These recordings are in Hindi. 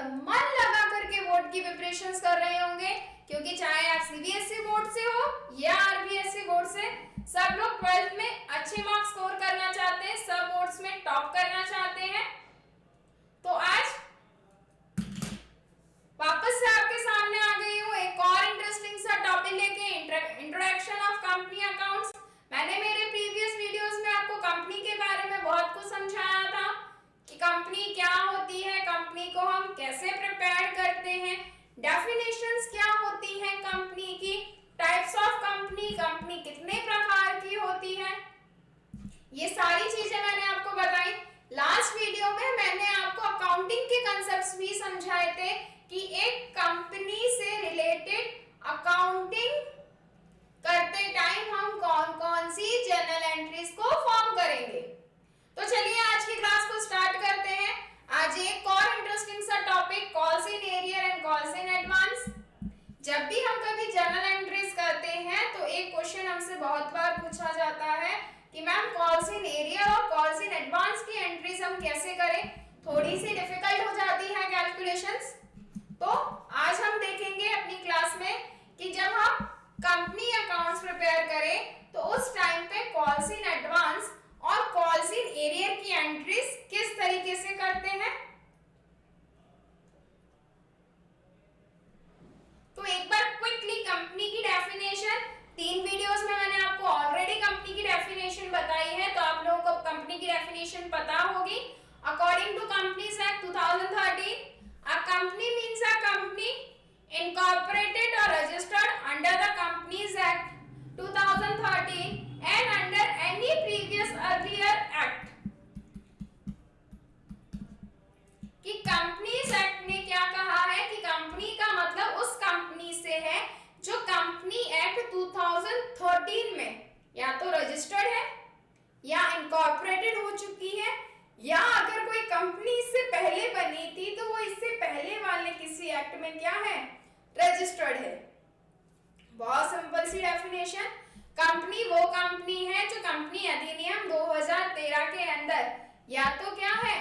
और मन लगा करके बोर्ड की प्रिपरेशंस कर रहे होंगे, क्योंकि चाहे आप सीबीएसई बोर्ड से हो या आरबीएसई बोर्ड से, सब लोग 12th में अच्छे मार्क्स स्कोर करना चाहते हैं, सब बोर्ड्स में टॉप करना चाहते हैं। तो आज वापस से आपके सामने आ गई हूँ एक और इंटरेस्टिंग सा टॉपिक लेके, इंट्रोडक्शन ऑफ कंपनी अकाउंट्स। मैंने मेरे प्रीवियस वीडियोस में आपको कंपनी के बारे में बहुत कुछ समझाया था कि कंपनी क्या होती है, कंपनी को हम कैसे प्रिपेयर करते हैं, डेफिनेशंस क्या होती हैं कंपनी की, टाइप्स ऑफ कंपनी, कंपनी कितने प्रकार की होती है, ये सारी चीजें मैंने आपको बताई। लास्ट वीडियो में मैंने आपको अकाउंटिंग के कंसेप्ट्स भी समझाए थे कि एक कंपनी से रिलेटेड अकाउंटिंग करते टाइम हम कौन कौन सी जर्नल एंट्रीज को फॉर्म करेंगे। तो चलिए आज की क्लास को स्टार्ट करते हैं। आज एक और इंटरेस्टिंग सा topic, calls in arrear and calls in advance. जब भी हम कभी जर्नल एंट्रीज करते हैं तो एक क्वेश्चन हमसे बहुत बार पूछा जाता है कि मैम कॉल्स इन एरियर और कॉल्स इन एडवांस की एंट्रीज हम कैसे करें। थोड़ी सी डिफिकल्ट हो जाती है कैलकुलेशंस। तो आज हम देखेंगे अपनी क्लास में कि जब हम कंपनी अकाउंट्स प्रिपेयर करें तो उस टाइम पे कॉल्स इन एडवांस और कॉल्स इन एरियर की एंट्रीज किस तरीके से करते हैं। तो एक बार क्विकली कंपनी की डेफिनेशन, 3 वीडियोस में मैंने आपको ऑलरेडी कंपनी की डेफिनेशन बताई है, तो आप लोगों को कंपनी की डेफिनेशन पता होगी। According to companies act 2013, a company means a company incorporated or registered under the Companies Act 2013 and under any previous earlier act। कि कंपनीज एक्ट ने क्या कहा है कि कंपनी का मतलब उस कंपनी से है जो कंपनी एक्ट 2013 में या तो रजिस्टर्ड है या इनकॉर्पोरेटेड हो चुकी है, या अगर कोई कंपनी इससे पहले बनी थी तो वो इससे पहले वाले किसी एक्ट में क्या है, रजिस्टर्ड है। बहुत सिंपल सी डेफिनेशन। कंपनी वो कंपनी है जो कंपनी अधिनियम 2013 के अंदर या तो क्या है,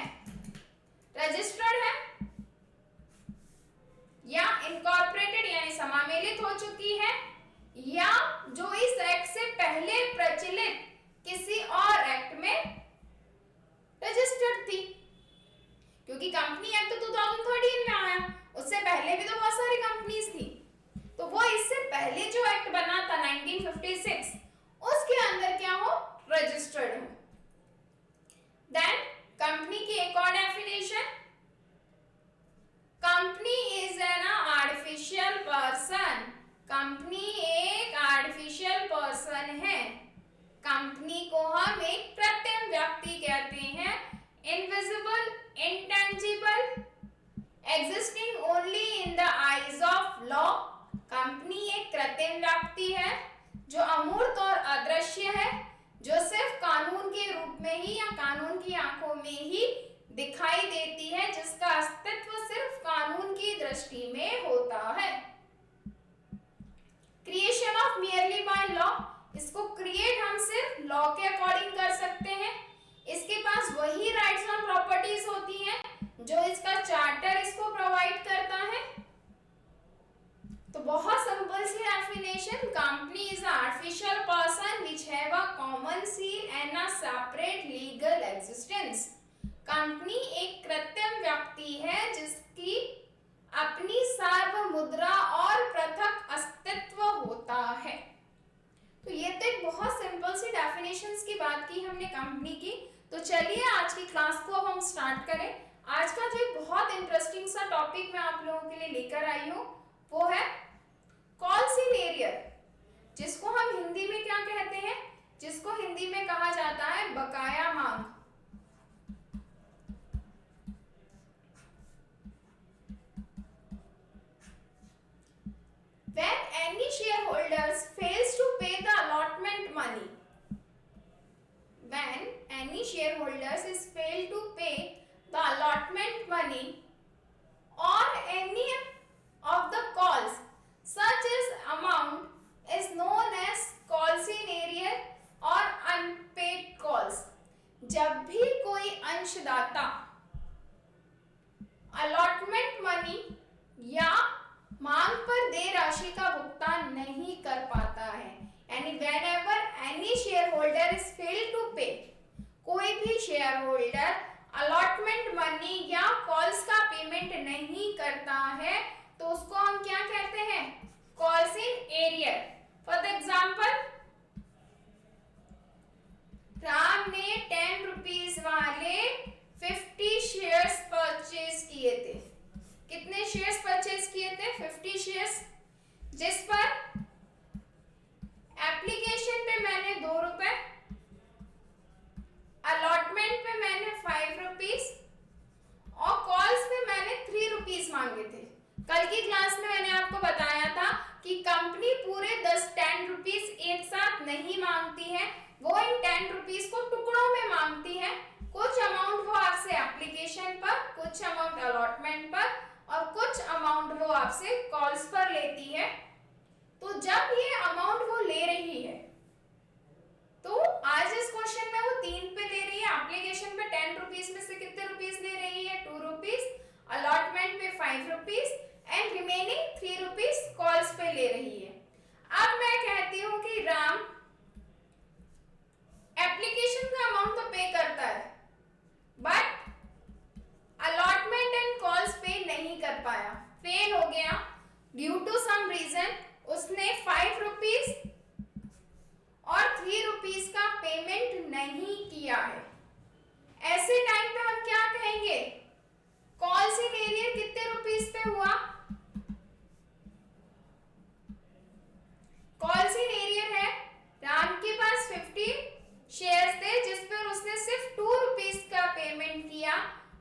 रजिस्टर्ड है, या इनकॉर्पोरेटेड यानी समामेलित हो चुकी है, या जो इस एक्ट से पहले प्रचलित किसी और एक्ट में रजिस्टर्ड थी। क्योंकि कंपनी एक्ट तो 2013 में आया, उससे पहले भी तो बहुत सारी कंपनीज थी, तो वो इससे पहले जो एक्ट बना था 1956 उसके अंदर क्या हो, रजिस्टर्ड हो। देन कंपनी की एक और definition, company is an artificial person. Company एक आर्टिफिशियल पर्सन है। कंपनी को हम एक कृत्रिम व्यक्ति कहते हैं, invisible, intangible, existing only in the eyes of law. Company एक कृत्रिम व्यक्ति है जो अमूर्त और अदृश्य है, जो सिर्फ कानून के रूप में ही या कानून की आंखों में ही दिखाई देती है, जिसका अस्तित्व सिर्फ कानून की दृष्टि में होता है। Creation of merely by law, इसको क्रिएट हम सिर्फ लॉ के अकॉर्डिंग कर सकते हैं। इसके पास वही राइट्स और प्रॉपर्टीज होती हैं जो इसका चार्टर इसको प्रोवाइड करता है। तो बहुत सिंपल सी definition, company is artificial person which have a common seal and a separate legal existence. Company एक कृत्रिम व्यक्ति है जिसकी अपनी सार्वमुद्रा और पृथक अस्तित्व होता है। तो ये तो एक बहुत सिंपल सी डेफिनेशंस की बात की हमने कंपनी की। तो चलिए आज की क्लास को अब हम स्टार्ट करें। आज का जो एक बहुत इंटरेस्टिंग सा टॉपिक मैं आप लोगों के लिए लेकर आई हूँ वो है कॉल्स इन एरियर, जिसको हम हिंदी में क्या कहते हैं, जिसको हिंदी में कहा जाता है बकाया मांग। When any shareholders fails to pay the allotment money, when any shareholders is failed to pay the allotment money or any of the calls, such as amount is known as calls in arrear or unpaid calls। जब नहीं करता है तो उसको हम क्या कहते हैं? Calls in arrear. For the example, Ram ने 10 रुपीज वाले 50 शेयर्स परचेज किए थे। कितने शेयर्स परचेज किए थे? 50 शेयर्स, जिस पर एप्लीकेशन पे मैंने 2 रुपए, अलॉटमेंट पे मैंने 5 रुपीज और कॉल्स पे मैंने 3 रुपीज मांगे थे। कल की क्लास में मैंने आपको बताया था कि कंपनी पूरे 10 रुपीज एक साथ नहीं मांगती है, वो इन 10 रुपीज को टुकड़ों में मांगती है। कुछ अमाउंट वो आपसे एप्लीकेशन पर, कुछ अमाउंट अलॉटमेंट पर और कुछ अमाउंट वो आपसे कॉल्स पर लेती है। तो जब ये अमाउंट वो ले रही है तो आज इस क्वेश्चन में वो 3 पे ले रही है, एप्लीकेशन पे 10 रुपीज में से कितने रुपीज ले रही है? 2 रुपीज, अलॉटमेंट पे 5 rupees and remaining 3 rupees calls पे ले रही है। अब मैं कहती हूँ कि राम एप्लीकेशन का अमाउंट तो पे करता है बट अलॉटमेंट एंड कॉल्स पे नहीं कर पाया, फेल हो गया ड्यू टू सम रीजन। उसने 5 रुपीज और 3 रुपीज का पेमेंट नहीं किया है। ऐसे टाइम पे हम क्या कहेंगे? कॉल्स इन एरियर कितने रुपीज पे हुआ? कॉल्स इन एरियर है, राम के पास 50 शेयर्स थे जिस पर उसने सिर्फ 2 रुपीज का पेमेंट किया,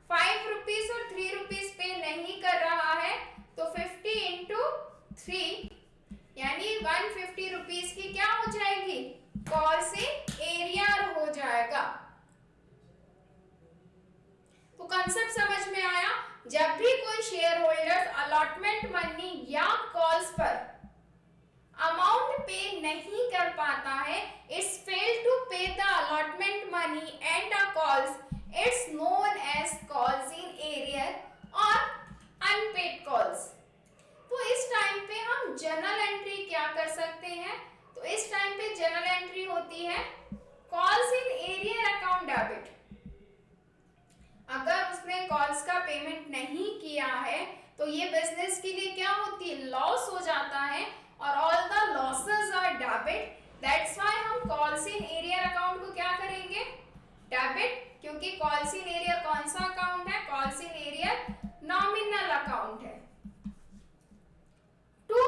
5 रुपीज और 3 रुपीज पे नहीं कर रहा है, तो 50 इंटू 3 यानी 150 रुपीज की क्या हो जाएगी? कॉल्स इन एरियर हो जाएगा। तो कंसेप्ट समझ में आया? जब भी कोई शेयर होल्डर अलॉटमेंट मनी या कॉल्स पर अमाउंट पे नहीं कर पाता है, it's fail to pay the allotment money and the calls, it's known as calls in arrear और अनपेड कॉल्स। तो इस टाइम पे हम जर्नल एंट्री क्या कर सकते हैं? तो इस टाइम पे जर्नल एंट्री होती है calls in arrear account debit. अगर उसने कॉल्स का पेमेंट नहीं किया है तो ये बिजनेस के लिए क्या होती है? लॉस हो जाता है और all the losses are debit. That's why हम कॉल्स इन एरियर अकाउंट को क्या करेंगे? डेबिट, क्योंकि कॉल्स इन एरियर कौन सा अकाउंट है? Calls in arrear nominal account है। टू,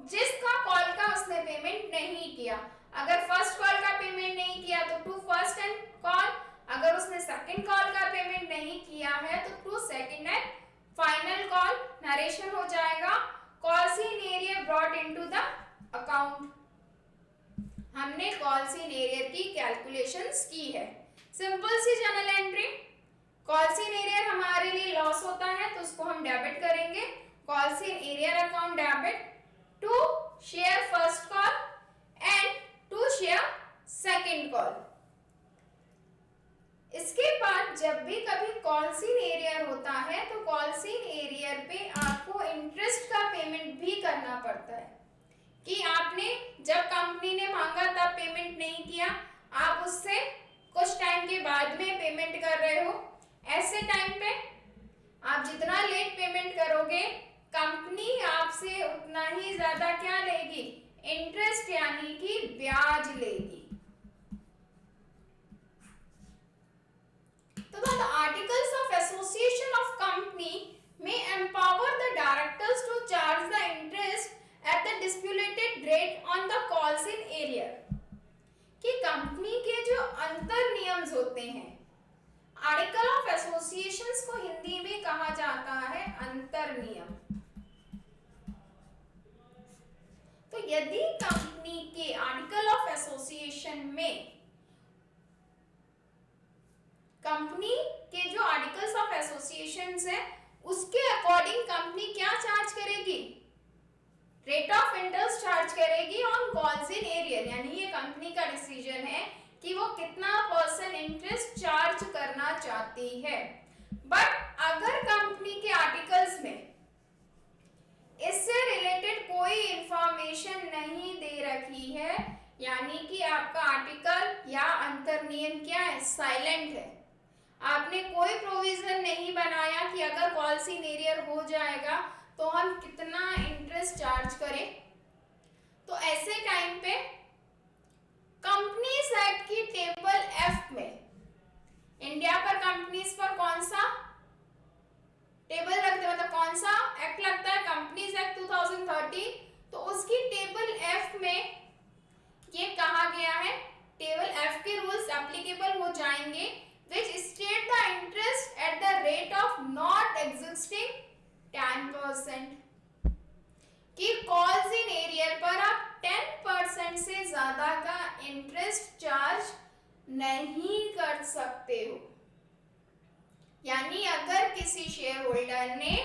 जिसका कॉल का उसने पेमेंट नहीं किया। अगर फर्स्ट कॉल का पेमेंट नहीं किया तो टू फर्स्ट एंड कॉल, अगर उसने सेकंड कॉल का पेमेंट नहीं किया है तो to second and final call. Narration हो जाएगा calls in arrear brought into the account. हमने कॉल्स इन एरियर की कैलकुलेशंस की है। सिंपल सी journal entry. Calls in arrear हमारे लिए लॉस होता है तो उसको हम डेबिट करेंगे। Calls in arrear account debit to share first call and to share second call. इसके बाद जब भी कभी कॉल्स इन एरियर होता है तो कॉल्स इन एरियर पे आपको इंटरेस्ट का पेमेंट भी करना पड़ता है कि आपने जब कंपनी ने मांगा तब पेमेंट नहीं किया, आप उससे कुछ टाइम के बाद में पेमेंट कर रहे हो। ऐसे टाइम पे आप जितना लेट पेमेंट करोगे कंपनी आपसे उतना ही ज्यादा क्या लेगी? इंटरेस्ट यानी कि ब्याज लेगी। तो the articles of association of company may empower the directors to charge the interest at the stipulated rate on the calls in arrear। कि कंपनी के जो अंतर नियम्स होते हैं, आर्टिकल ऑफ एसोसिएशंस को हिंदी में कहा जाता है अंतर नियम। तो यदि कंपनी के आर्टिकल ऑफ एसोसिएशन में कंपनी के जो आर्टिकल्स ऑफ एसोसिएशंस है उसके अकॉर्डिंग कंपनी क्या चार्ज करेगी? रेट ऑफ इंटरेस्ट चार्ज करेगी ऑन कॉल्स इन एरियर। यानी ये कंपनी का डिसीजन है कि वो कितना % इंटरेस्ट चार्ज करना चाहती है। बट अगर कंपनी के आर्टिकल्स में इससे रिलेटेड कोई इंफॉर्मेशन नहीं दे रखी है, यानी कि आपका आर्टिकल या अंतर नियम क्या है? साइलेंट है। आपने कोई प्रोविजन नहीं बनाया कि अगर कॉल्स इन एरियर हो जाएगा तो हम कितना इंटरेस्ट चार्ज करें। तो ऐसे टाइम पे कंपनीज एक्ट की टेबल एफ में इंडिया पर कंपनीज पर कौन सा टेबल रखते हैं, मतलब कौन सा एक्ट लगता है, कंपनीज एक्ट 2013। तो उसकी टेबल एफ में ये कहा गया है, टेबल एफ के रूल्स एप्लीकेबल हो जाएंगे which state the interest at the rate of not existing 10%, कि कॉल्स इन एरियर पर आप 10% से ज्यादा का इंटरेस्ट चार्ज नहीं कर सकते हो। यानी अगर किसी शेयर होल्डर ने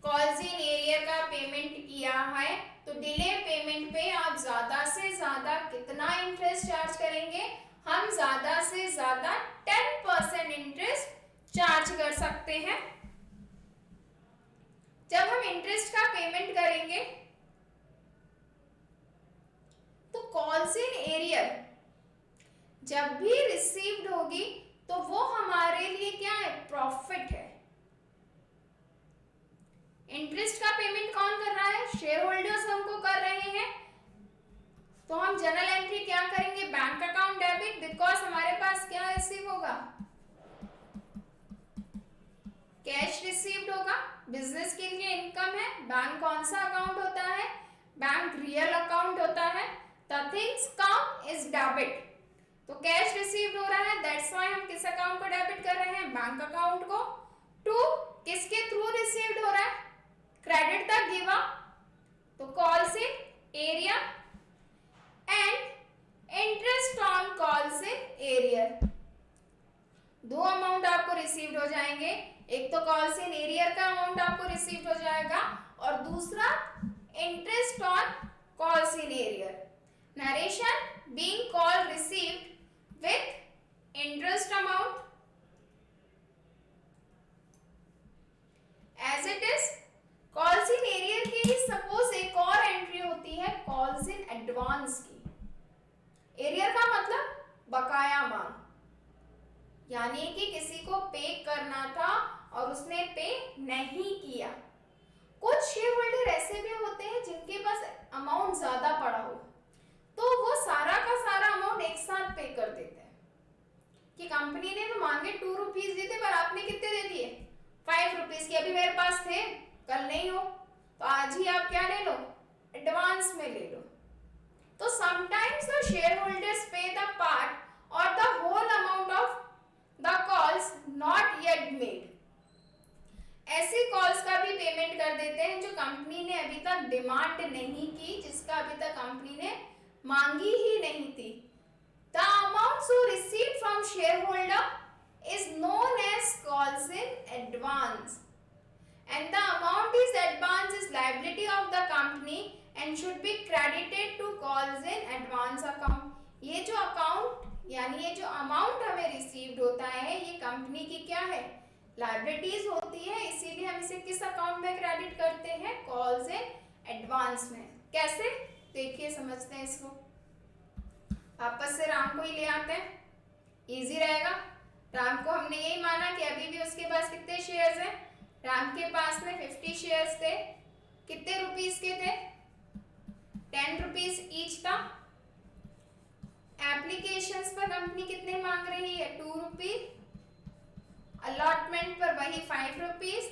कॉल्स इन एरियर का पेमेंट किया है तो डिले पेमेंट पे आप ज्यादा से ज्यादा कितना इंटरेस्ट चार्ज करेंगे, हम ज्यादा से ज्यादा 10% इंटरेस्ट चार्ज कर सकते हैं। जब हम इंटरेस्ट का पेमेंट करेंगे तो कॉल्स इन एरियर जब भी रिसीव्ड होगी तो वो हमारे लिए क्या है, प्रॉफिट है। इंटरेस्ट का पेमेंट कौन कर रहा है, शेयर होल्डर्स हमको कर रहे हैं। तो हम जनरल एंट्री क्या करेंगे, बैंक अकाउंट डेबिट, बिकॉज हमारे पास क्या रिसीव होगा, कैश रिसीव्ड होगा। बिजनेस के लिए इनकम है। बैंक कौन सा अकाउंट होता है, बैंक रियल अकाउंट होता है। The things come is debit, तो कैश रिसीव्ड हो रहा है, दैट्स व्हाई हम किस अकाउंट को डेबिट कर रहे हैं, बैंक अकाउंट को। टू, किसके थ्रू रिसीव्ड हो रहा है, क्रेडिट द गिवर, तो calls in area and interest on calls in arrear. दो अमाउंट आपको रिसीव्ड हो जाएंगे, एक तो कॉल्स इन एरियर का अमाउंट आपको रिसीव्ड हो जाएगा और दूसरा interest on calls in arrear. Narration being call received with interest amount as it is. Calls in arrear की ही सपोज एक और एंट्री होती है कॉल्स इन एडवांस की। एरियर का मतलब बकाया माल, यानी कि किसी को पे करना था और उसने पे नहीं किया। कुछ शेयर होल्डर ऐसे भी होते हैं जिनके पास अमाउंट ज्यादा पड़ा हो तो वो सारा का सारा अमाउंट एक साथ पे कर देते हैं कि कंपनी ने तो मांगे 2 रुपीज दिए थे पर आपने कितने दे दिए, 5 रुपीज के। अभी मेरे पास थे, कल नहीं हो तो आज ही आप क्या ले लो, एडवांस में ले लो। तो sometimes the shareholders pay the part or the whole amount of the calls not yet made. ऐसी कॉल्स का भी पेमेंट कर देते हैं जो कंपनी ने अभी तक डिमांड नहीं की, जिसका अभी तक कंपनी ने मांगी ही नहीं थी। The amount so received from shareholder is known as calls in advance and the amount is advance is liability of the company and should be credited to calls in advance account। ये जो अकाउंट यानी ये जो अमाउंट हमें रिसीव्ड होता है ये कंपनी की क्या है, लायबिलिटीज होती है, इसीलिए हम इसे किस अकाउंट में क्रेडिट करते हैं, कॉल्स इन एडवांस में। कैसे, देखिए समझते हैं इसको। वापस से राम को ही ले आते हैं, इजी रहेगा। राम को हमने यही माना कि अभी भी उसके पास कितने शेयर्स हैं, राम के पास में 50 शेयर्स थे। कितने रुपीस के थे, 10 रुपीज ईच था। एप्लीकेशंस पर कंपनी कितने मांग रही है, 2 रुपीज। अलॉटमेंट पर वही 5 रुपीज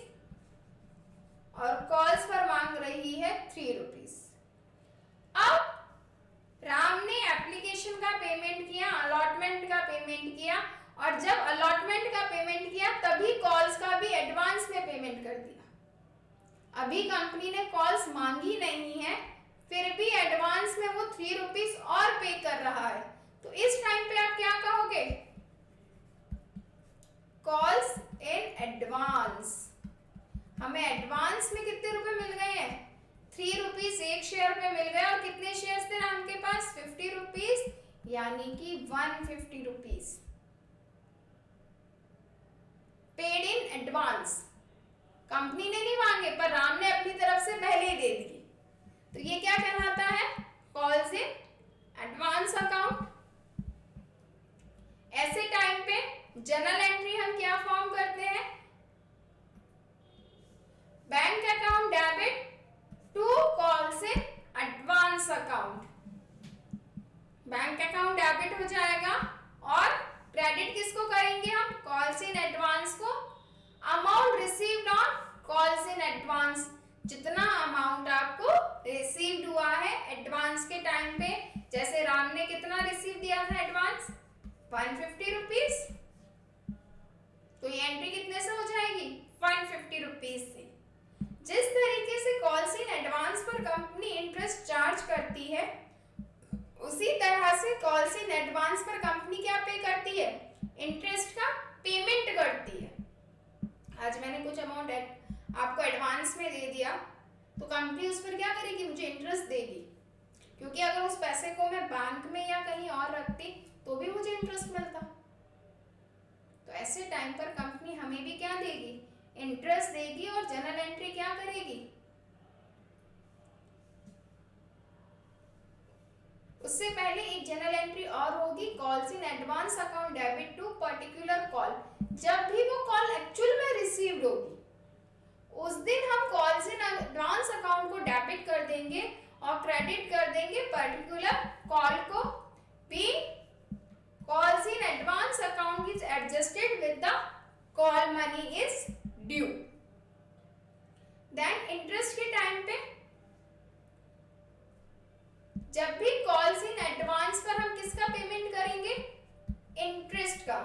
और कॉल्स पर मांग रही है 3 रुपीज। अब राम ने एप्लीकेशन का पेमेंट किया, अलॉटमेंट का पेमेंट किया और जब अलॉटमेंट का पेमेंट किया तभी कॉल्स का भी एडवांस में पेमेंट कर दिया। अभी कंपनी ने कॉल्स मांगी नहीं है फिर भी एडवांस में वो 3 रुपीज और पे कर रहा है, तो इस टाइम पे आप क्या कहोगे, कॉल्स इन एडवांस। हमें एडवांस में कितने रुपए मिल गए हैं, 3 रुपीज एक शेयर पे मिल गए और कितने शेयर्स थे राम के पास, 50 रुपीज, यानी कि 150 rupees paid in advance. Company ने नहीं मांगे पर राम ने अपनी तरफ से पहले ही दे दिए, तो ये क्या कहलाता है, कॉल्स इन एडवांस अकाउंट। ऐसे टाइम पे जर्नल एंट्री हम क्या फॉर्म करते हैं, जितना अमाउंट आपको रिसीव्ड हुआ है एडवांस के टाइम पे। जैसे राम ने कितना रिसीव दिया था एडवांस, 150 रुपीज, तो ये एंट्री कितने से हो जाएगी, 150 रुपीज से। जिस तरीके से कॉल्स इन एडवांस पर कंपनी इंटरेस्ट चार्ज करती है, उसी तरह से कॉल्स इन एडवांस पर कंपनी क्या पे करती है, इंटरेस्ट का पेमेंट करती है। आज मैंने कुछ अमाउंट आपको एडवांस में दे दिया, तो कंपनी उस पर क्या करेगी, मुझे इंटरेस्ट देगी, क्योंकि अगर उस पैसे को मैं बैंक में या कहीं और रखती तो भी मुझे इंटरेस्ट मिलता। तो ऐसे टाइम पर कंपनी हमें भी क्या देगी, इंटरेस्ट देगी, और जर्नल एंट्री क्या करेगी, उससे पहले एक जर्नल एंट्री और होगी, calls in advance account debit to particular call. जब भी वो कॉल एक्चुअल में रिसीव्ड होगी, उस दिन हम कॉल्स इन एडवांस अकाउंट को डेबिट कर देंगे और क्रेडिट कर देंगे पर्टिकुलर कॉल को। Be calls in advance account is adjusted with the call money is due. Then interest के टाइम पे जब भी कॉल्स इन एडवांस पर हम किसका पेमेंट करेंगे, इंटरेस्ट का।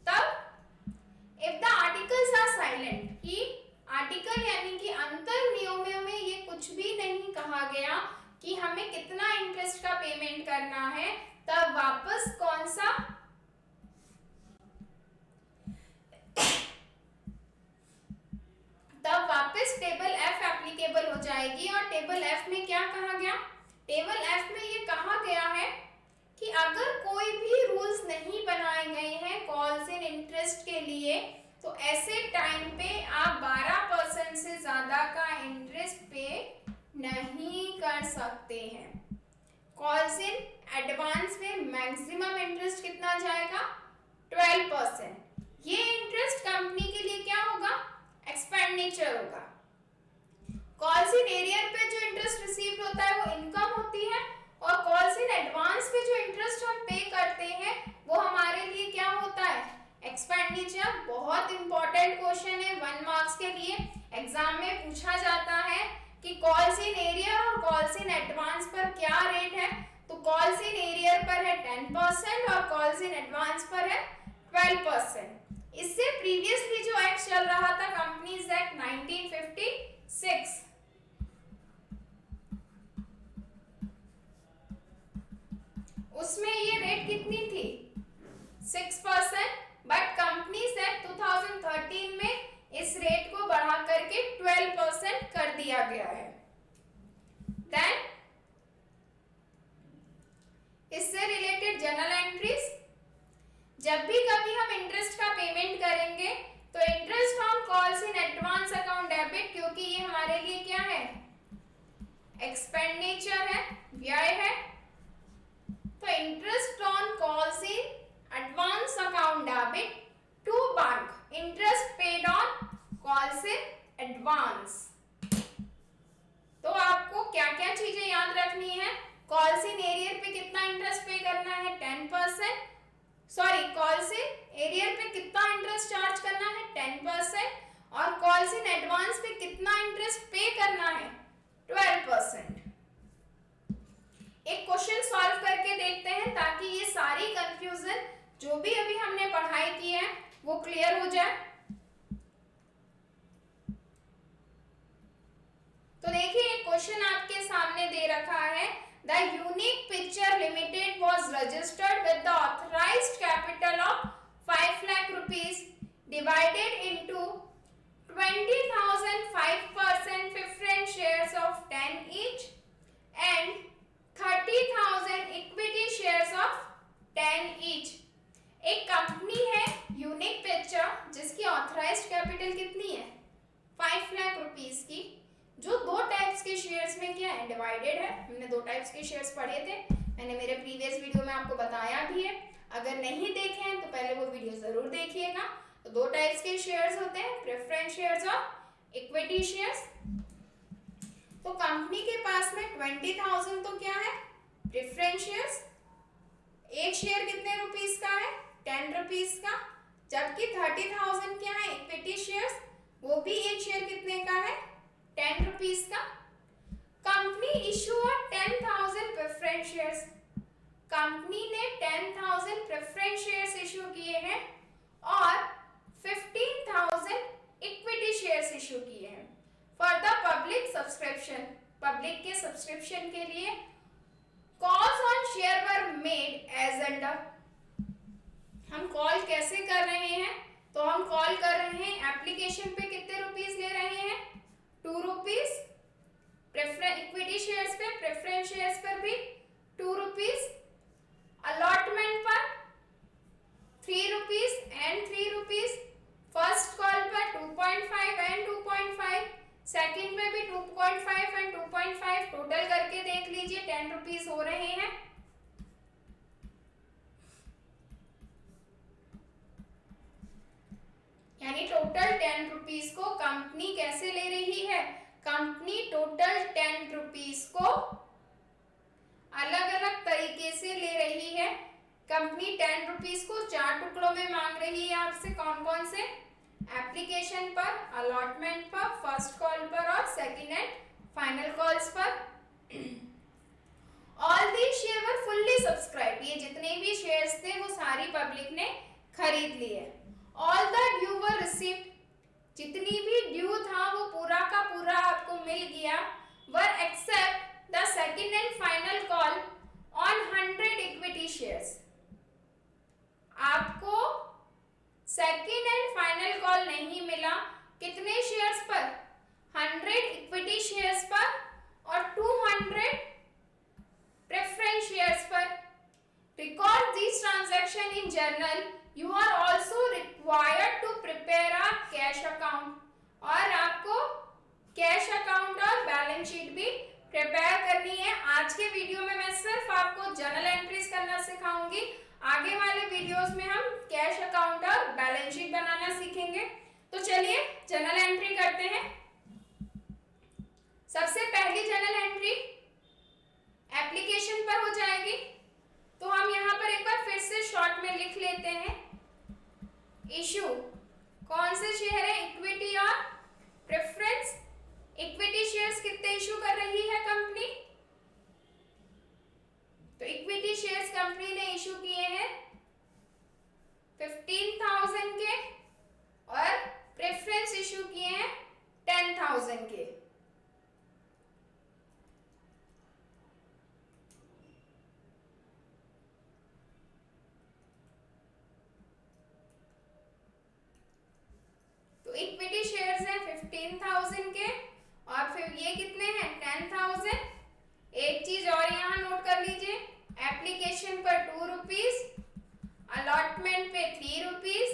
तब if the articles are silent, कि आर्टिकल यानी कि अंतर नियमों में ये कुछ भी नहीं कहा गया कि हमें कितना इंटरेस्ट का पेमेंट करना है, तब वापस कौन सा, तब वापस टेबल एफ एप्लीकेबल हो जाएगी। और टेबल एफ में क्या कहा गया, टेबल एफ में ये कहा गया है कि अगर कोई भी रूल्स नहीं बनाए गए हैं कॉल्स इन इंटरेस्ट के लिए, तो ऐसे टाइम पे आप 12% से ज्यादा का इंटरेस्ट पे नहीं कर सकते हैं। कॉल्स इन एडवांस में मैक्सिमम इंटरेस्ट कितना जाएगा, 12%। ये इंटरेस्ट कंपनी के लिए क्या होगा, एक्सपेंडिचर होगा। कॉल्स इन एरियर पे जो इंटरेस्ट रिसीव्ड होता है वो इनकम होती है, और कॉल्स इन एडवांस पे जो इंटरेस्ट हम पे करते हैं वो हमारे लिए क्या होता है, एक्सपेंडिचर। बहुत इंपॉर्टेंट क्वेश्चन है, 1 मार्क्स के लिए एग्जाम में पूछा जाता है कि कॉल्स इन एरियर और कॉल्स इन एडवांस पर क्या रेट है। तो कॉल्स इन एरियर पर है 10% और कॉल्स इन एडवांस पर है 12%। इससे प्रीवियसली जो एक्ट चल रहा था कंपनीज एक्ट 1956, उसमें ये रेट कितनी थी, 6%, बट कंपनीज एक्ट 2013 में इस रेट को बढ़ा करके 12% कर दिया गया है। देन इससे रिलेटेड जर्नल एंट्रीज, जब भी कभी हम इंटरेस्ट का पेमेंट करेंगे तो interest on calls in advance account debit, क्योंकि ये हमारे लिए क्या है, एक्सपेंडिचर है, व्यय है। तो interest on calls in advance account debit to bank, interest paid on calls in advance. तो आपको क्या क्या चीजें याद रखनी है, कॉल्स इन एरियर पे कितना इंटरेस्ट पे करना है, 10%, सॉरी कॉल्स इन एरियर पे कितना इंटरेस्ट चार्ज करना है, 10%, और कॉल्स इन एडवांस पे कितना इंटरेस्ट पे करना है, 12%। एक क्वेश्चन सॉल्व करके देखते हैं ताकि ये सारी कंफ्यूजन जो भी अभी हमने पढ़ाई की है वो क्लियर हो जाए। तो देखिए एक क्वेश्चन आपके सामने दे रखा है, the unique picture limited was registered with the authorised capital of 5 lakh rupees divided into 20,000 5% preference shares of 10 each and 30,000 equity shares of 10 each. एक कंपनी है यूनिक पिक्चर जिसकी ऑथराइज्ड कैपिटल कितनी है, 5 लाख रुपीस की, जो 2 टाइप्स के शेयर्स में क्या है, डिवाइडेड है। हमने 2 टाइप्स के शेयर्स पढ़े थे, मैंने मेरे प्रीवियस वीडियो में आपको बताया भी है। अगर नहीं देखे हैं तो पहले वो वीडियो जरूर देखिएगा। तो 2 टाइप्स के शेयर्स होते हैं, प्रेफरेंस शेयर्स और इक्विटी शेयर्स। तो कंपनी के पास में 20,000 तो क्या है, प्रेफरेंस शेयर्स। एक शेयर कितने रुपीस का है, 10 रुपीस का, जबकि 30,000 क्या है, इक्विटी शेयर्स, वो भी एक शेयर कितने का है 10 रुपीज का। Company issue 10,000 preference shares, company ने 10,000 प्रेफरेंस शेयर्स इशू किए हैं और 15,000 इक्विटी शेयर्स इशू किए हैं for the public subscription, public के सब्सक्रिप्शन के लिए। Calls on share were made as under, हम कॉल कैसे कर रहे हैं, तो हम कॉल कर रहे हैं एप्लीकेशन पे कितने रुपीस ले रहे हैं 2 रुपीस, इक्विटी शेयर्स पे, प्रेफरेंस शेयर्स पर भी 2 रुपीस, अलॉटमेंट पर 3 rupees and 3 rupees, first call पर 2.5 एंड 2.5, सेकंड पे भी 2.5 एंड 2.5, टोटल करके देख लीजिए 10 रुपीस हो रहे हैं। यानी टोटल 10 रुपीस को कंपनी कैसे ले रही है, कंपनी टोटल 10 रुपीस को अलग अलग तरीके से ले रही है। कंपनी 10 रुपीस को 4 टुकड़ों में मांग रही है आपसे, कौन कौन से, एप्लीकेशन पर, अलॉटमेंट पर, फर्स्ट कॉल पर और सेकंड एंड फाइनल कॉल्स पर। All the share were fully subscribe, ये जितने भी शेयर्स थे वो सारी पब्लिक ने खरीद लिए। All the due were received, जितनी भी ड्यू था वो पूरा का पूरा आपको मिल गया। वर except the second and final call on 100 equity shares, आपको सेकंड एंड फाइनल कॉल नहीं मिला, कितने शेयर्स पर, 100 इक्विटी शेयर्स पर और 200 प्रेफरेंस शेयर्स पर। Record this transaction in journal, you are also required to prepare a cash account, और आपको कैश अकाउंट और बैलेंस शीट भी प्रिपेयर करनी है। आज के वीडियो में मैं सिर्फ आपको जर्नल एंट्रीज करना सिखाऊंगी, आगे वाले वीडियोस में हम कैश अकाउंट और बैलेंस शीट बनाना सीखेंगे। तो चलिए जर्नल एंट्री करते हैं। सबसे पहली जर्नल एंट्री एप्लीकेशन पर हो जाएगी, तो हम यहाँ पर एक बार फिर से शॉर्ट में लिख लेते हैं। इशू कौन से शेयर है, इक्विटी और प्रेफरेंस। इक्विटी शेयर्स कितने इशू कर रही है कंपनी, तो इक्विटी शेयर्स कंपनी ने इशू किए हैं 15,000 के और प्रेफरेंस इशू किए हैं 10,000 के। तो इक्विटी शेयर्स हैं 15,000 के और फिर ये कितने हैं 10,000। एक चीज और यहाँ नोट कर लीजिए, एप्लीकेशन पर 2 रुपीस, अलॉटमेंट पे 3 रुपीस,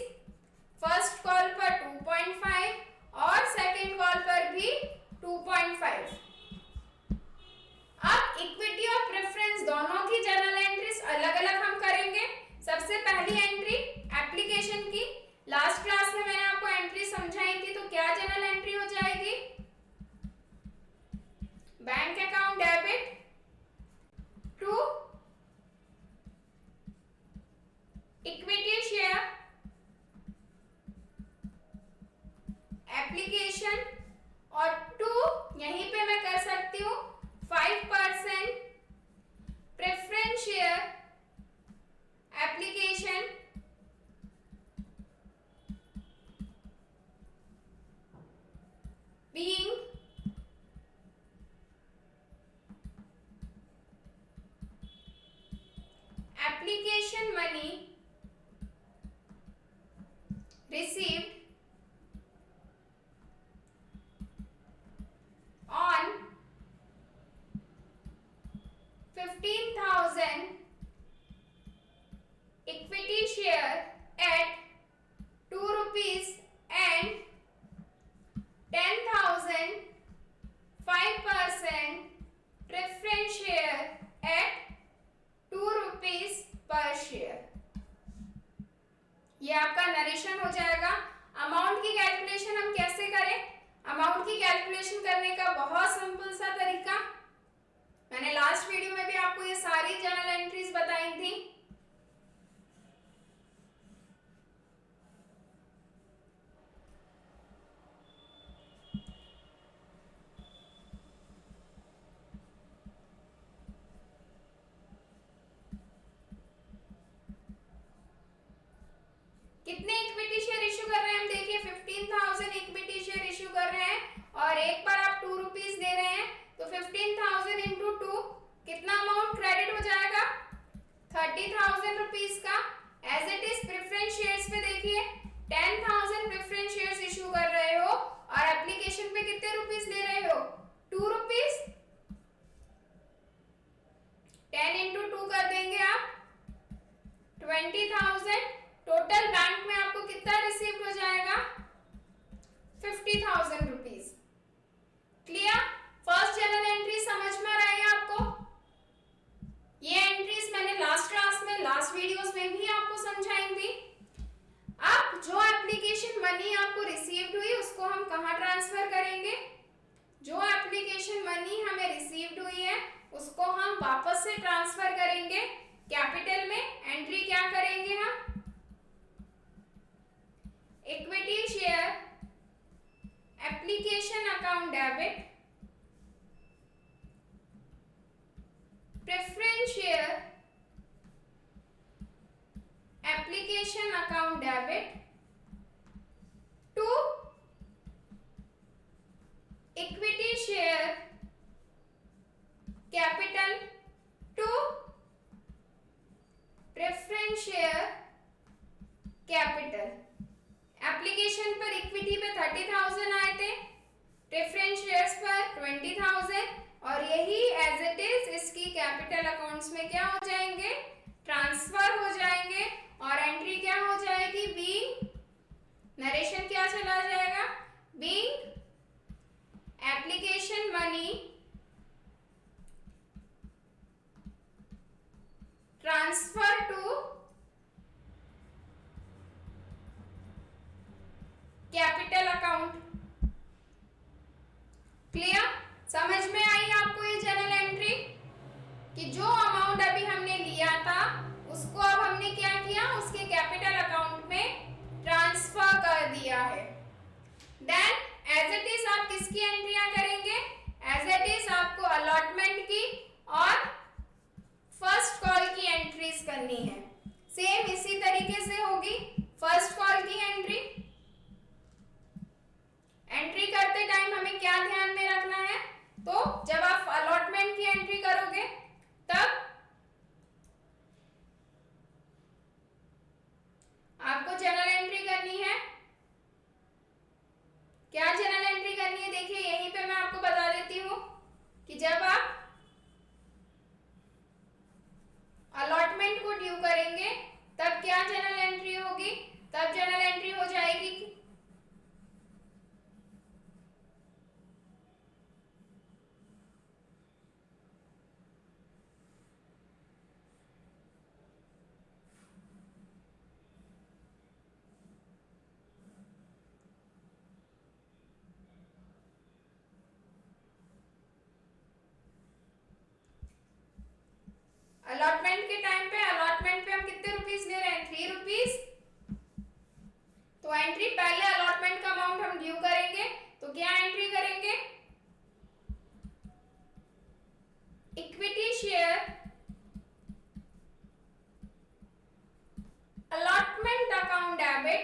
फर्स्ट कॉल पर 2.5 और सेकंड कॉल पर भी 2.5। अब इक्विटी और प्रेफरेंस दोनों की जर्नल एंट्रीज अलग अलग हम करेंगे। सबसे पहली एंट्री एप्लीकेशन की, लास्ट क्लास में मैंने आपको एंट्री समझाई थी, तो क्या जर्नल एंट्री हो जाएगी, bank account debit to equity share application, और टू यहीं पे मैं कर सकती हूँ 5% preference share application being application money received on 15,000 equity share at 2 rupees and 10,000 5% preference share at 2 rupees per share। ये आपका नरेशन हो जाएगा। अमाउंट की कैलकुलेशन हम कैसे करें, अमाउंट की कैलकुलेशन करने का बहुत सिंपल सा तरीका, मैंने लास्ट वीडियो में भी आपको ये सारी जर्नल एंट्री कितने इक्विटी शेयर इशू कर रहे हैं हम देखिए 15,000 इक्विटी शेयर इशू कर रहे हैं और एक बार आप 2 रुपीज दे रहे हैं तो 15,000 इंटू 2 कितना अमाउंट क्रेडिट हो जाएगा 30,000 रुपीज का। As it is preference shares पे देखिए 10,000 प्रेफरेंस शेयर्स इशू कर रहे हो और एप्लीकेशन पे कितने रुपीस ले रहे हो 2 रुपीस। 10 इंटू 2 कर देंगे आप 20,000। टोटल बैंक में आपको कितना रिसीव हो जाएगा 50,000 rupees. Clear. First journal entry समझ में आ रहा है आपको। ये एंट्रीज मैंने लास्ट क्लास में लास्ट वीडियोस में भी आपको समझाई थी। अब जो एप्लीकेशन मनी आपको रिसीव्ड हुई उसको हम कहाँ ट्रांसफर करेंगे। जो एप्लीकेशन मनी हमें रिसीव्ड हुई है उसको हम वापस से ट्रांसफर करेंगे कैपिटल में। एंट्री क्या करेंगे हम equity share application account debit preference share application account debit to equity share capital to preference share capital. Application पर इक्विटी पे 30,000 आए थे, प्रेफरेंस शेयर्स पर 20,000 और यही एज इट इज इसकी कैपिटल अकाउंट्स में क्या हो जाएंगे ट्रांसफर हो जाएंगे और एंट्री क्या हो जाएगी बीइंग नरेशन क्या चला जाएगा being application money transfer to capital account. Clear. समझ में आई आपको ये जर्नल एंट्री कि जो अमाउंट अभी हमने लिया था उसको अब हमने क्या किया उसके कैपिटल अकाउंट में ट्रांसफर कर दिया है। देन एज इट इज आप किसकी एंट्रियां करेंगे एज इट इज आपको अलॉटमेंट की और फर्स्ट कॉल की एंट्रीज करनी है। सेम इसी तरीके से होगी फर्स्ट कॉल की एंट्री। एंट्री करते टाइम हमें क्या ध्यान में रखना है तो जब आप अलॉटमेंट की एंट्री करोगे तब आपको जनरल एंट्री करनी है। क्या जनरल एंट्री करनी है देखिए यहीं पे मैं आपको बता देती हूँ कि जब आप अलॉटमेंट को ड्यू करेंगे तब क्या जनरल एंट्री होगी तब जनरल एंट्री हो जाएगी अलॉटमेंट के टाइम पे अलॉटमेंट पे हम कितने रुपीस ले रहे हैं 3 रुपीस। तो एंट्री पहले अलॉटमेंट का अमाउंट हम ड्यू करेंगे तो क्या एंट्री करेंगे equity share allotment account debit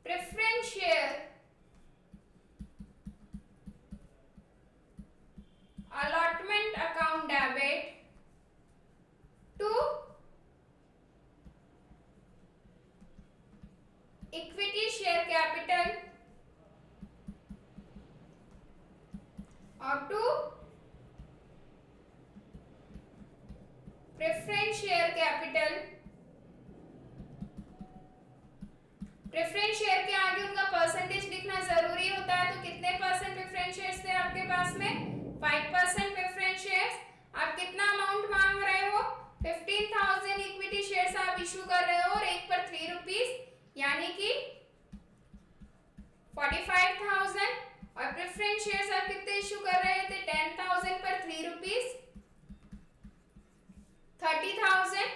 preference share allotment account debit to equity share capital और to preference share capital। Preference share के आगे उनका परसेंटेज लिखना जरूरी होता है तो कितने परसेंट प्रेफरेंस शेयर्स थे आपके पास में 5% प्रेफरेंस शेयर्स। आप कितना अमाउंट मांग रहे हो 15,000 इक्विटी शेयर्स आप इशू कर रहे हो और एक पर 3 रुपीस यानी कि 45,000 और प्रेफरेंस शेयर्स आप कितने इशू कर रहे थे 10,000 पर 3 रुपीस 30,000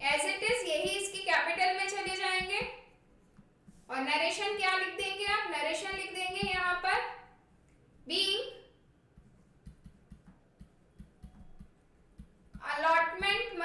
एज इट इज यही इसकी कैपिटल में चले जाएंगे और नरेशन क्या लिख देंगे आप नरेशन लिख देंगे यहाँ पर बीइंग अलॉटमेंट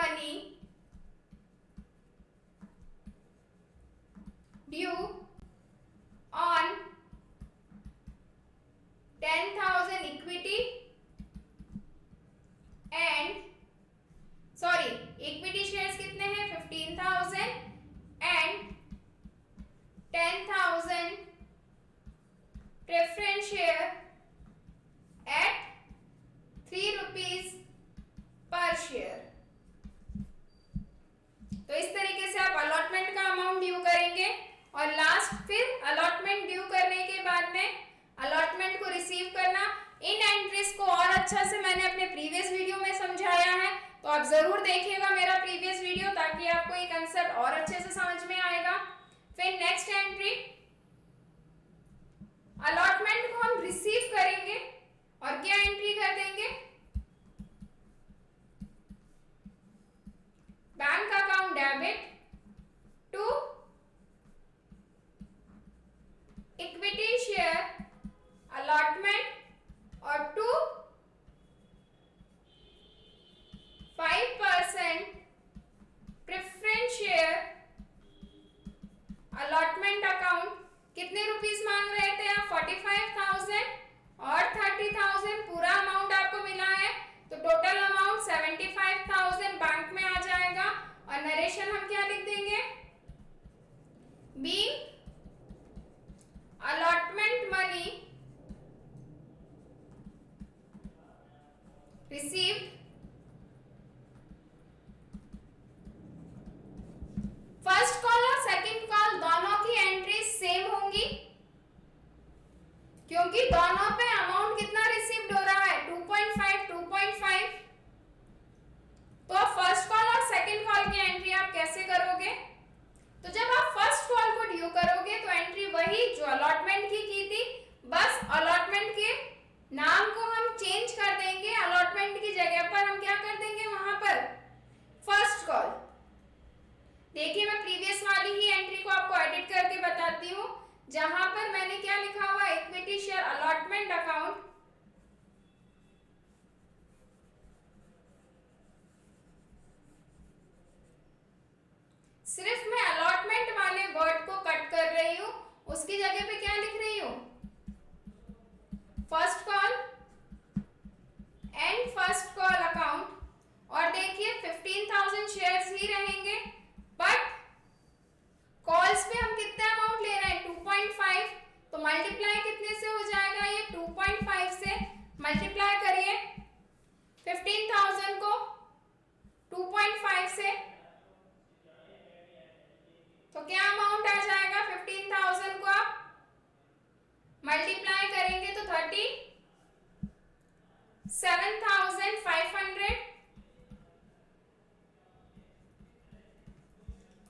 जहां पर मैंने क्या लिखा हुआ, इक्विटी शेयर अलॉटमेंट अकाउंट, सिर्फ मैं अलॉटमेंट वाले वर्ड को कट कर रही हूं, उसकी जगह पे क्या लिख रही हूं, first call and first call account. और देखिए 15,000 शेयर्स ही रहेंगे, बट कॉल्स पे हम कितना अमाउंट ले रहे हैं, 2.5, तो मल्टीप्लाई कितने से हो जाएगा, ये 2.5 से मल्टीप्लाई करिए 15,000 को 2.5 से, तो क्या अमाउंट आ जाएगा, 15,000 को आप मल्टीप्लाई करेंगे तो 37,500,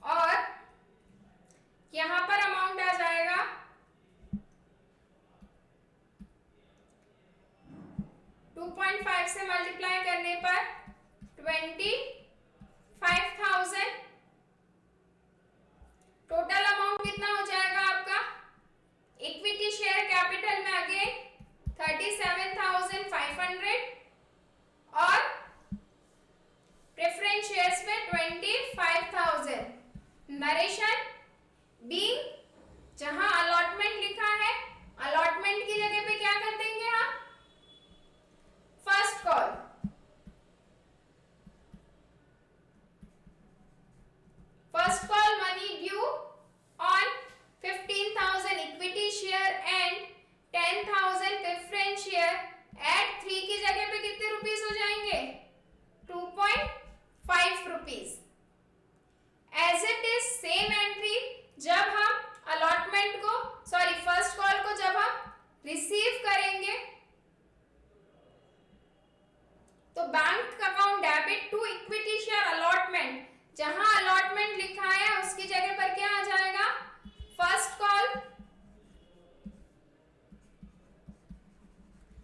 और यहां पर अमाउंट आ जाएगा 2.5 से मल्टीप्लाई करने पर 25,000। टोटल अमाउंट कितना हो जाएगा आपका, इक्विटी शेयर कैपिटल में अगेन 37,500 और प्रेफरेंस शेयर्स में 25,000। नरेशन बीइंग, जहां अलॉटमेंट लिखा है, अलॉटमेंट की जगह पे क्या कर देंगे हम, first call, first call money due on 15,000 equity share and 10,000 preference share at 3 की जगह पे कितने रुपीस हो जाएंगे, 2.5 rupees. As it is same entry, जब हम अलॉटमेंट को, सॉरी फर्स्ट कॉल को जब हम रिसीव करेंगे तो bank account debit to equity share allotment, जहां अलॉटमेंट लिखा है उसकी जगह पर क्या आ जाएगा, फर्स्ट कॉल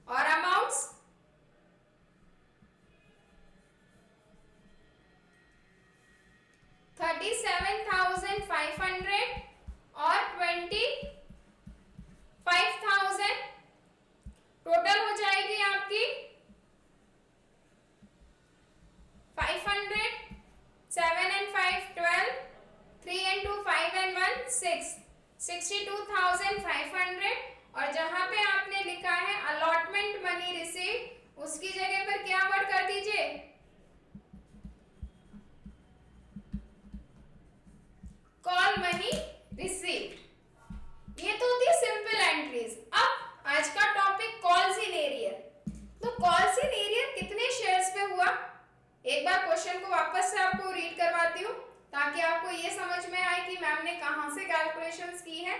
और अमाउंट्स 37,500 और 25,000, टोटल हो जाएगी आपकी 500, 7 and 5 12, 3 and 2 5 and 1 6, 62,500। और जहां पे आपने लिखा है अलॉटमेंट मनी रिसीव, उसकी जगह पर क्या वर्ड कर दीजिए, कॉल मनी रिसीव्ड। ये तो थी सिंपल एंट्रीज। अब आज का टॉपिक कॉल्स इन एरियर। तो कॉल्स इन एरियर कितने शेयर्स पे हुआ, एक बार क्वेश्चन को वापस से आपको रीड करवाती हूँ ताकि आपको ये समझ में आए कि मैम ने कहां से कैलकुलेशंस की है।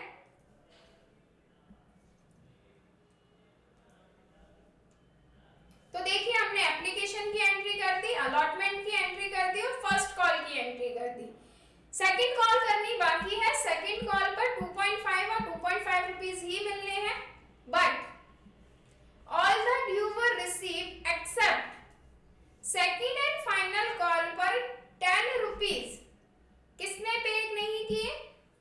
तो देखिए हमने एप्लीकेशन की एंट्री कर दी, अलॉटमेंट की एंट्री कर दी और फर्स्ट कॉल की एंट्री कर दी। सेकंड कॉल करनी बाकी है। सेकंड कॉल पर 2.5 और 2.5 रुपीस ही मिलने हैं, but all the due were received accept second and final call पर 10 रुपीस किसने पे नहीं किए,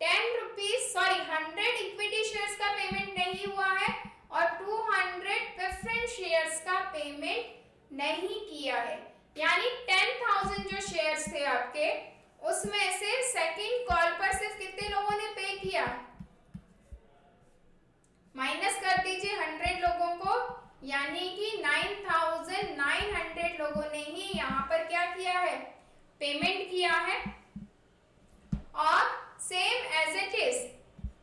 10 रुपीस, सॉरी 100 इक्विटी शेयर्स का पेमेंट नहीं हुआ है और 200 प्रेफरेंस शेयर्स का पेमेंट नहीं किया है। यानी 10,000 जो शेयर्स थे आपके, उसमें से सेकंड कॉल पर सिर्फ कितने लोगों ने पे किया, माइनस कर दीजिए 100 लोगों को, यानी कि 9,900 लोगों ने ही यहाँ पर क्या किया है, पेमेंट किया है। और सेम एज इट इज,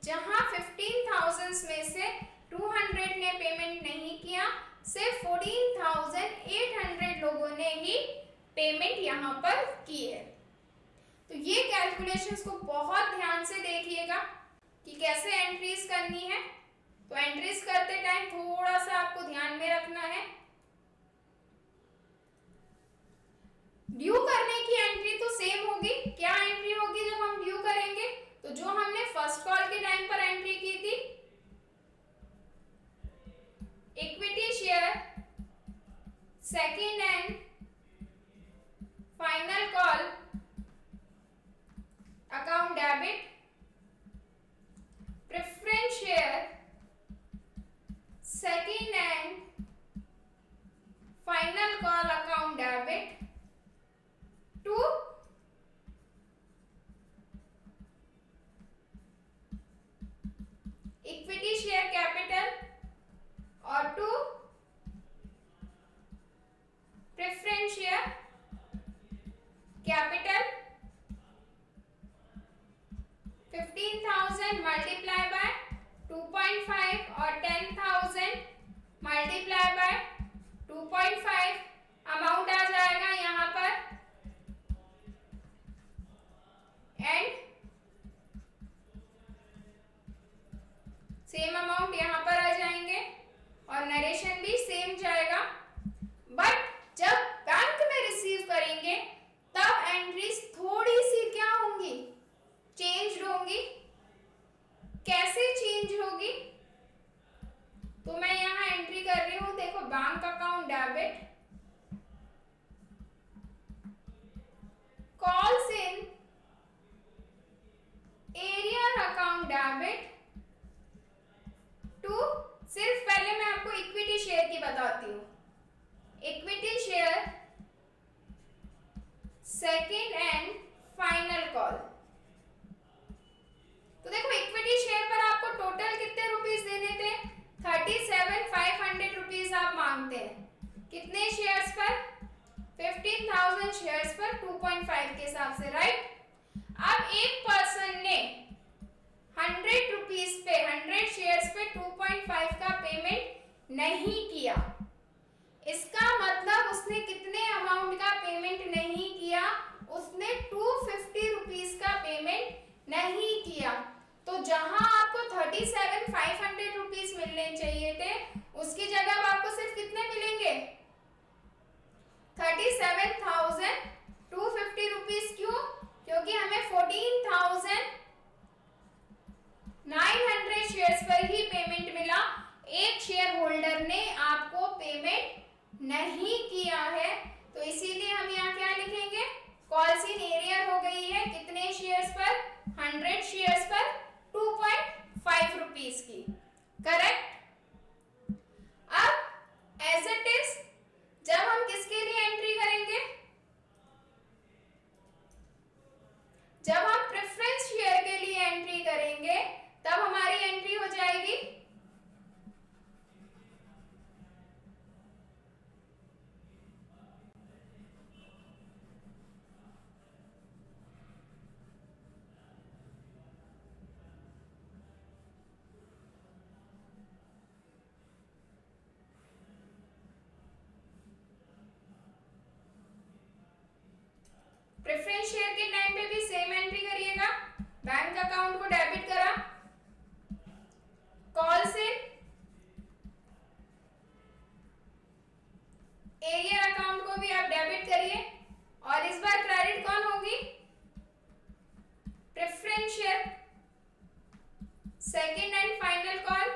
जहां 15,000 में से 200 ने पेमेंट नहीं किया, सिर्फ 14,800 लोगों ने ही पेमेंट यहाँ पर की है। तो ये कैलकुलेशंस को बहुत ध्यान से देखिएगा कि कैसे एंट्रीज करनी है। तो एंट्रीज करते टाइम थोड़ा सा आपको ध्यान में रखना है। ड्यू करने की एंट्री तो सेम होगी। क्या एंट्री होगी जब हम ड्यू करेंगे, तो जो हमने फर्स्ट कॉल के टाइम पर एंट्री की थी, equity share second and final call account debit, preference equity share capital और 2 preference share capital 15,000 multiply by 2.5 और 10,000 मल्टीप्लाई बाय 2.5 अमाउंट आ जाएगा यहाँ पर एंड सेम अमाउंट यहाँ पर आ जाएंगे और नरेशन भी सेम जाएगा। बट जब बैंक में रिसीव करेंगे तब एंट्रीज थोड़ी सी क्या होंगी, चेंज होंगी। कैसे चेंज होगी, तो मैं यहाँ एंट्री कर रही हूँ, देखो bank account debit calls in arrear account debit to, सिर्फ पहले मैं आपको इक्विटी शेयर की बताती हूँ। Equity share second and final call. तो देखो इक्विटी शेयर पर आपको टोटल कितने रुपीस देने थे, 37,500 रुपीस आप मांगते हैं। कितने शेयर्स पर, 15,000 शेयर्स पर 2.5 के हिसाब से, राइट। अब एक पर्सन ने 100 रुपीस पे 100 शेयर्स पे 2.5 का पेमेंट नहीं किया। इसका मतलब उसने कितने अमाउंट का पेमेंट नहीं किया, उसने 250 रुपीस का पेमेंट नहीं किया। तो जहां आपको 37,500 रुपीस मिलने चाहिए थे, उसकी जगह आपको सिर्फ कितने मिलेंगे, 37,250 रुपीस। क्यों, क्योंकि हमें 14,900 शेयर्स पर ही पेमेंट मिला। एक शेयर होल्डर ने आपको पेमेंट नहीं किया है, तो इसीलिए हम यहाँ क्या लिखेंगे, कॉल्स इन एरियर हो गई है कितने शेयर्स पर, 100 शेयर्स पर 2.5 रुपीस की, करेक्ट। अब एज इट इज जब हम किसके लिए एंट्री करेंगे, जब हम प्रेफरेंस शेयर के लिए एंट्री करेंगे तब हमारी एंट्री हो जाएगी प्रेफरेंस शेयर के टाइम पे भी सेम एंट्री करिएगा। बैंक अकाउंट को डेबिट करा, कॉल से एरियर अकाउंट को भी आप डेबिट करिए और इस बार क्रेडिट कौन होगी, preference share second and final call.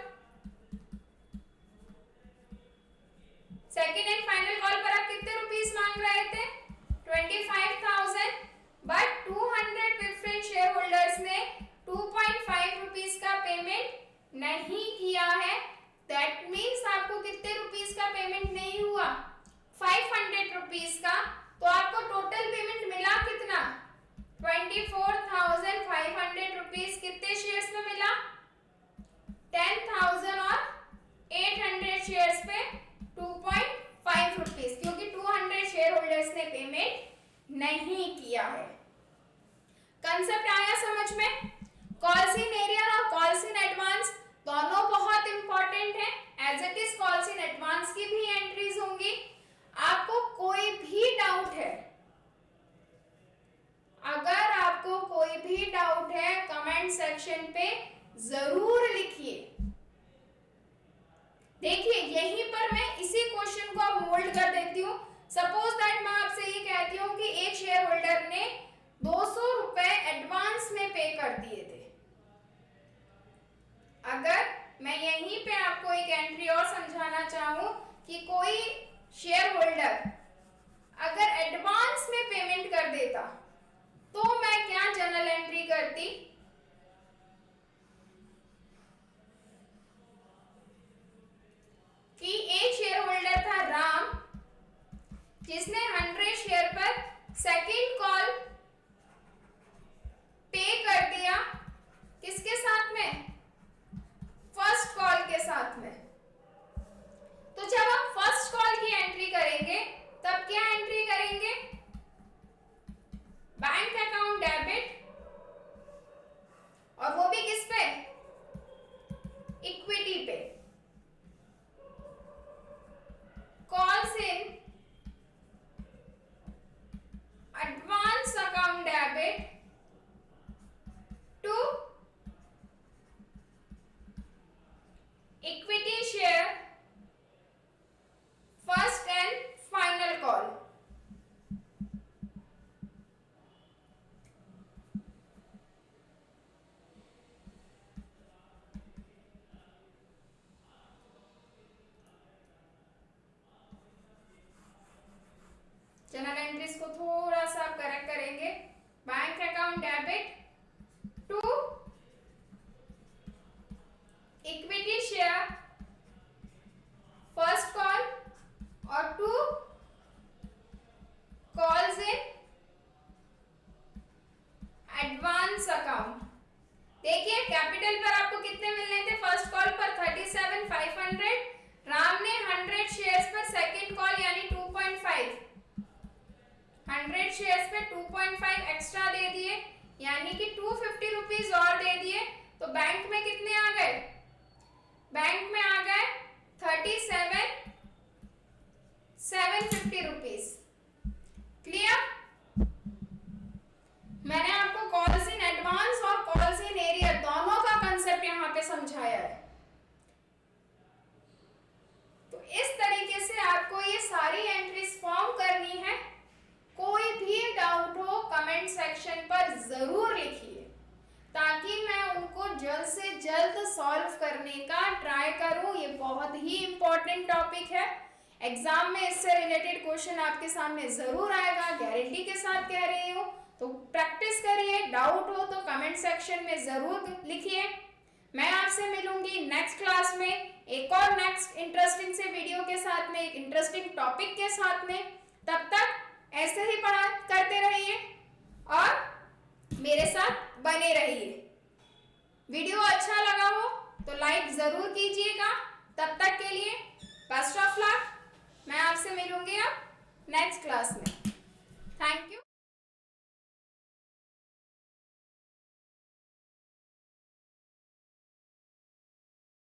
Second and final call पर आप कितने रुपीस मांग रहे थे, 25,000, बट 200 प्रेफरेंस शेयर होल्डर्स ने 2.5 रुपीस का पेमेंट नहीं किया है। दैट मीन्स आपको कितने रुपीस का पेमेंट नहीं हुआ, 500 रुपीस का। तो आपको टोटल पेमेंट मिला कितना, 24,500 रुपीस। कितने शेयर्स पे मिला, 10,000 और 800 शेयर्स पे 2.5 रुपीस, क्योंकि 200 शेयर होल्डर्स ने पेमेंट नहीं किया है। कंसेप्ट आया समझ में। कॉल्स इन एरियर और कॉल्स इन एडवांस दोनों बहुत इंपॉर्टेंट है। As it is calls in advance की भी एंट्रीज होंगी। आपको कोई भी डाउट है, अगर आपको कोई भी डाउट है कमेंट सेक्शन पे जरूर लिखिए। देखिए यहीं पर मैं इसी क्वेश्चन को अब मोल्ड कर देती हूँ। सपोज दैट मैं आपसे ये कहती हूँ कि एक शेयर होल्डर ने 200 रुपए एडवांस में पे कर दिए थे। अगर मैं यहीं पे आपको एक एंट्री और समझाना चाहूँ कि कोई शेयर होल्डर अगर एडवांस में पेमेंट कर देता तो मैं क्या जनरल एंट्री करती, कि एक शेयर होल्डर था राम, जिसने 100 शेयर पर सेकंड कॉल पे कर दिया। किसके साथ में, equity share first and final call. General entries को थोड़ा सा करेक्ट करेंगे। Bank account debit to equity share first call और to calls in advance account. देखिए कैपिटल पर आपको कितने मिलने थे? फर्स्ट कॉल पर 37,500, राम ने 100 शेयर्स पर सेकंड कॉल यानी 2.5, 100 शेयर्स पे 2.5 एक्स्ट्रा दे दिए यानी कि 250 रुपीज और दे दिए। तो बैंक में कितने आ गए? बैंक में आ गए 37,750 रुपीज। क्लियर? मैंने आपको कॉल्स इन एडवांस और कॉल्स इन एरिया दोनों का कंसेप्ट यहाँ पे समझाया है। तो इस तरीके से आपको ये सारी एंट्रीज फॉर्म करनी है। कोई भी डाउट हो कमेंट सेक्शन पर जरूर लिखिए ताकि मैं उनको जल्द से जल्द सॉल्व करने का ट्राई करूं। ये बहुत ही इंपॉर्टेंट टॉपिक है, एग्जाम में इससे रिलेटेड क्वेश्चन आपके सामने जरूर आएगा, गारंटी के साथ कह रही हूँ। तो प्रैक्टिस करिए, डाउट हो तो कमेंट सेक्शन में जरूर लिखिए। मैं आपसे मिलूंगी नेक्स्ट क्लास में एक और नेक्स्ट इंटरेस्टिंग से वीडियो के साथ में, एक इंटरेस्टिंग टॉपिक के साथ में। तब तक ऐसे ही पढ़ा करते रहिए और मेरे साथ बने रहिए। वीडियो अच्छा लगा हो तो लाइक जरूर कीजिएगा। तब तक के लिए बेस्ट ऑफ लक। मैं आपसे मिलूंगी अब नेक्स्ट क्लास में। Thank you.